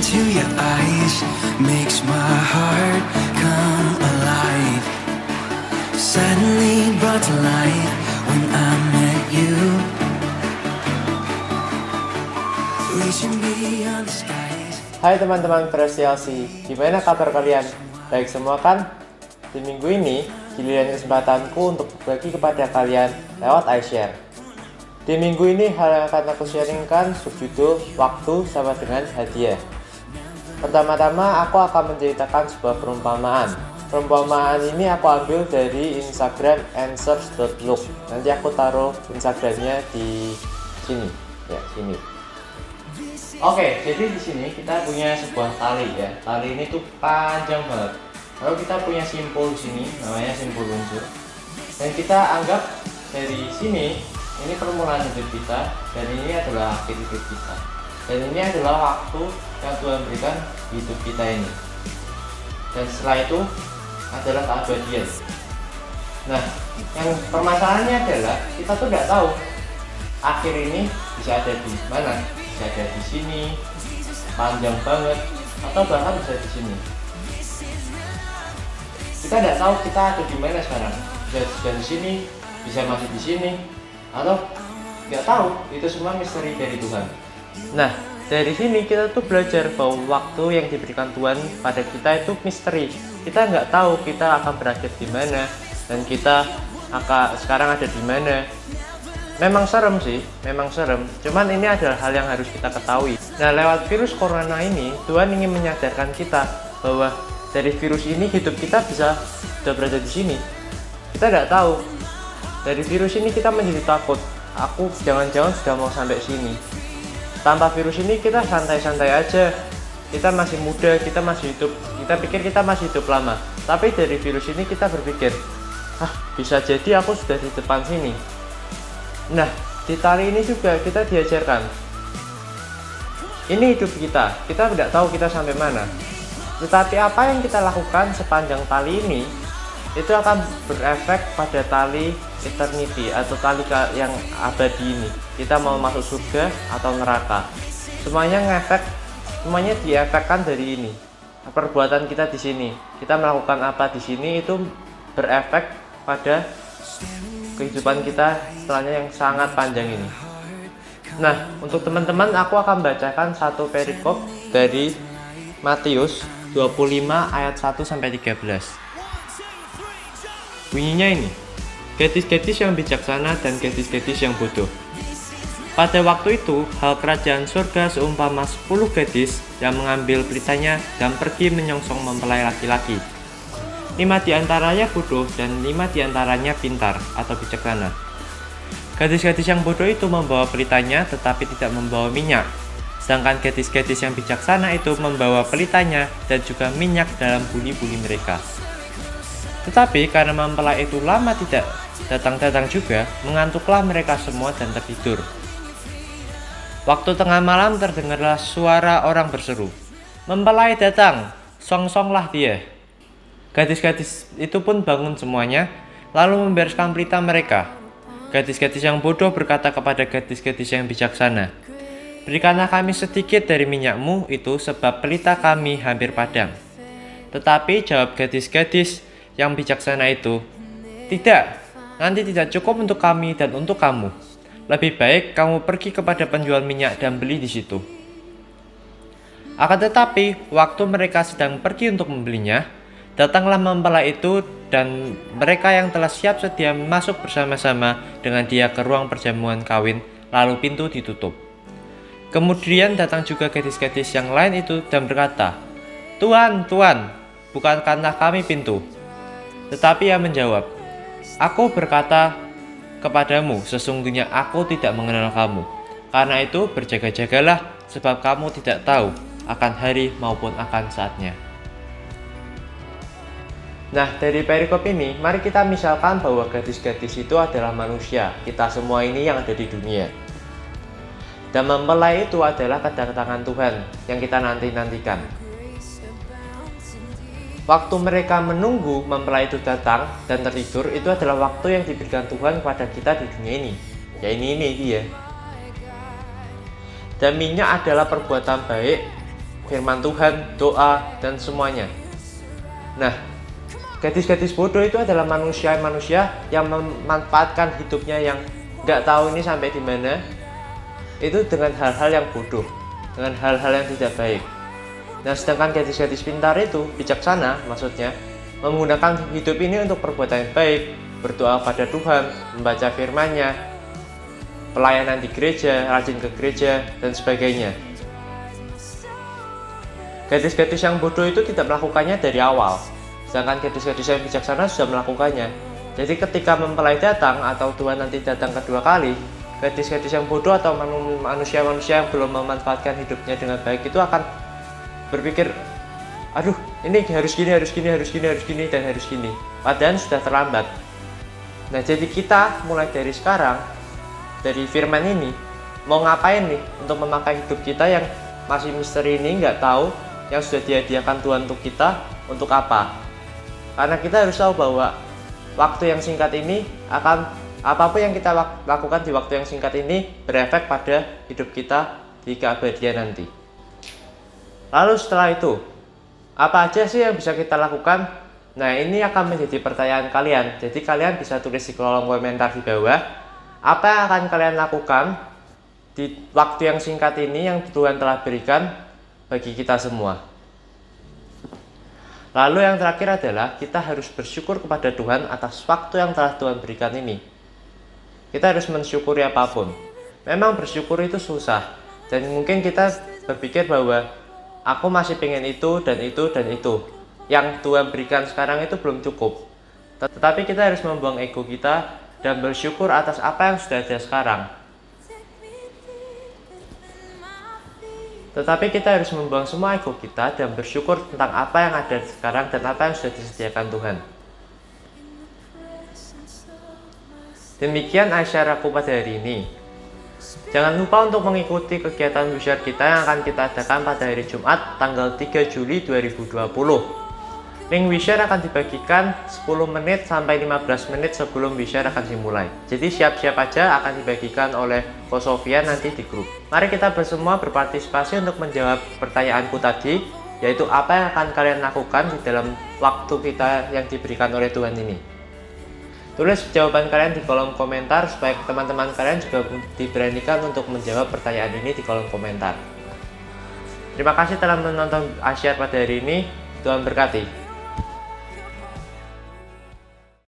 into your eyes makes my heart come alive. Suddenly brought to life when I met you. Reaching beyond the skies. Hai teman-teman Presiasi, gimana kabar kalian? Baik semua kan? Di minggu ini, giliran kesempatanku untuk berbagi kepada kalian lewat iShare. Di minggu ini, hal yang akan aku sharingkan subjudul Waktu sama dengan Hadiah. Pertama-tama, aku akan menceritakan sebuah perumpamaan. Perumpamaan ini aku ambil dari Instagram answers.look. Nanti aku taruh Instagramnya di sini, ya sini. Oke, jadi di sini kita punya sebuah tali ya. Tali ini tuh panjang banget. Lalu kita punya simpul di sini, namanya simpul unsur. Dan kita anggap dari sini, ini permulaan hidup kita, dan ini adalah akhir hidup kita. Dan ini adalah waktu yang Tuhan berikan di hidup kita ini. Dan setelah itu adalah keabadian. Nah, yang permasalahannya adalah kita tuh nggak tahu akhir ini bisa ada di mana. Bisa ada di sini, panjang banget, atau bahkan bisa di sini. Kita tidak tahu kita ada di mana sekarang. Bisa di sini, bisa masih di sini, atau nggak tahu. Itu semua misteri dari Tuhan. Nah, dari sini kita tuh belajar bahwa waktu yang diberikan Tuhan pada kita itu misteri. Kita nggak tahu kita akan berakhir di mana dan kita akan sekarang ada di mana. Memang serem sih, memang serem. Cuman ini adalah hal yang harus kita ketahui. Nah, lewat virus corona ini, Tuhan ingin menyadarkan kita bahwa dari virus ini hidup kita bisa sudah berada di sini. Kita tidak tahu. Dari virus ini kita menjadi takut. Aku jangan-jangan sudah mau sampai sini. Tanpa virus ini kita santai-santai aja. Kita masih muda, kita masih hidup. Kita pikir kita masih hidup lama. Tapi dari virus ini kita berpikir, bisa jadi aku sudah di depan sini. Nah, di tali ini juga kita diajarkan. Ini hidup kita tidak tahu kita sampai mana. Tetapi apa yang kita lakukan sepanjang tali ini, itu akan berefek pada tali eternity atau tali yang abadi ini. Kita mau masuk surga atau neraka. Semuanya diefekkan dari ini. Perbuatan kita di sini, kita melakukan apa di sini itu berefek pada kehidupan kita setelahnya yang sangat panjang ini. Nah, untuk teman-teman aku akan bacakan satu perikop dari Matius 25 ayat 1 sampai 13. Bunyinya ini, gadis-gadis yang bijaksana dan gadis-gadis yang bodoh. Pada waktu itu, hal kerajaan surga seumpama 10 gadis yang mengambil pelitanya dan pergi menyongsong mempelai laki-laki. 5 diantaranya bodoh dan 5 diantaranya pintar atau bijaksana. Gadis-gadis yang bodoh itu membawa pelitanya tetapi tidak membawa minyak. Sedangkan gadis-gadis yang bijaksana itu membawa pelitanya dan juga minyak dalam buli-buli mereka. Tetapi karena mempelai itu lama tidak datang-datang juga, mengantuklah mereka semua dan tertidur. Waktu tengah malam terdengarlah suara orang berseru, "Mempelai datang, songsonglah dia." Gadis-gadis itu pun bangun semuanya, lalu membereskan pelita mereka. Gadis-gadis yang bodoh berkata kepada gadis-gadis yang bijaksana, "Berikanlah kami sedikit dari minyakmu itu, sebab pelita kami hampir padam." Tetapi jawab gadis-gadis yang bijaksana itu, "Tidak, nanti tidak cukup untuk kami dan untuk kamu. Lebih baik kamu pergi kepada penjual minyak dan beli di situ." Akan tetapi, waktu mereka sedang pergi untuk membelinya, datanglah mempelai itu dan mereka yang telah siap sedia masuk bersama-sama dengan dia ke ruang perjamuan kawin, lalu pintu ditutup. Kemudian datang juga gadis-gadis yang lain itu dan berkata, "Tuan, Tuan, bukankah kami pintu?" Tetapi ia menjawab, "Aku berkata kepadamu, sesungguhnya aku tidak mengenal kamu. Karena itu berjaga-jagalah, sebab kamu tidak tahu akan hari maupun akan saatnya." Nah, dari perikop ini, mari kita misalkan bahwa gadis-gadis itu adalah manusia, kita semua ini yang ada di dunia. Dan mempelai itu adalah kedatangan Tuhan yang kita nanti-nantikan. Waktu mereka menunggu mempelai itu datang dan tertidur, itu adalah waktu yang diberikan Tuhan kepada kita di dunia ini. Ya ini dia. Dan minyak adalah perbuatan baik firman Tuhan, doa, dan semuanya. Nah, gadis-gadis bodoh itu adalah manusia-manusia yang memanfaatkan hidupnya yang nggak tahu ini sampai di mana, itu dengan hal-hal yang bodoh, dengan hal-hal yang tidak baik. Nah, sedangkan gadis-gadis pintar itu, bijaksana maksudnya, menggunakan hidup ini untuk perbuatan yang baik, berdoa pada Tuhan, membaca firman-Nya, pelayanan di gereja, rajin ke gereja, dan sebagainya. Gadis-gadis yang bodoh itu tidak melakukannya dari awal, sedangkan gadis-gadis yang bijaksana sudah melakukannya. Jadi ketika mempelai datang atau Tuhan nanti datang kedua kali, gadis-gadis yang bodoh atau manusia-manusia yang belum memanfaatkan hidupnya dengan baik itu akan berpikir, aduh ini harus gini, harus gini, harus gini, harus gini, dan harus gini. Padahal sudah terlambat. Nah, jadi kita mulai dari sekarang, dari firman ini, mau ngapain nih untuk memakai hidup kita yang masih misteri ini, nggak tahu, yang sudah dihadiahkan Tuhan untuk kita, untuk apa? Karena kita harus tahu bahwa waktu yang singkat ini akan, apapun yang kita lakukan di waktu yang singkat ini berefek pada hidup kita di keabadian nanti. Lalu setelah itu, apa aja sih yang bisa kita lakukan? Nah, ini akan menjadi pertanyaan kalian. Jadi kalian bisa tulis di kolom komentar di bawah, apa yang akan kalian lakukan di waktu yang singkat ini yang Tuhan telah berikan bagi kita semua. Lalu yang terakhir adalah kita harus bersyukur kepada Tuhan atas waktu yang telah Tuhan berikan ini. Kita harus mensyukuri apapun. Memang bersyukur itu susah, dan mungkin kita berpikir bahwa aku masih pengen itu dan itu dan itu. Yang Tuhan berikan sekarang itu belum cukup. Tetapi kita harus membuang ego kita dan bersyukur atas apa yang sudah ada sekarang. Tetapi kita harus membuang semua ego kita dan bersyukur tentang apa yang ada sekarang dan apa yang sudah disediakan Tuhan. Demikian asyaraku pada hari ini. Jangan lupa untuk mengikuti kegiatan WeShare kita yang akan kita adakan pada hari Jumat tanggal 3 Juli 2020. Link WeShare akan dibagikan 10 menit sampai 15 menit sebelum WeShare akan dimulai. Jadi siap-siap aja akan dibagikan oleh Ko Sofia nanti di grup. Mari kita bersama berpartisipasi untuk menjawab pertanyaanku tadi, yaitu apa yang akan kalian lakukan di dalam waktu kita yang diberikan oleh Tuhan ini. Tulis jawaban kalian di kolom komentar supaya teman-teman kalian juga diberanikan untuk menjawab pertanyaan ini di kolom komentar. Terima kasih telah menonton Asyar pada hari ini. Tuhan berkati.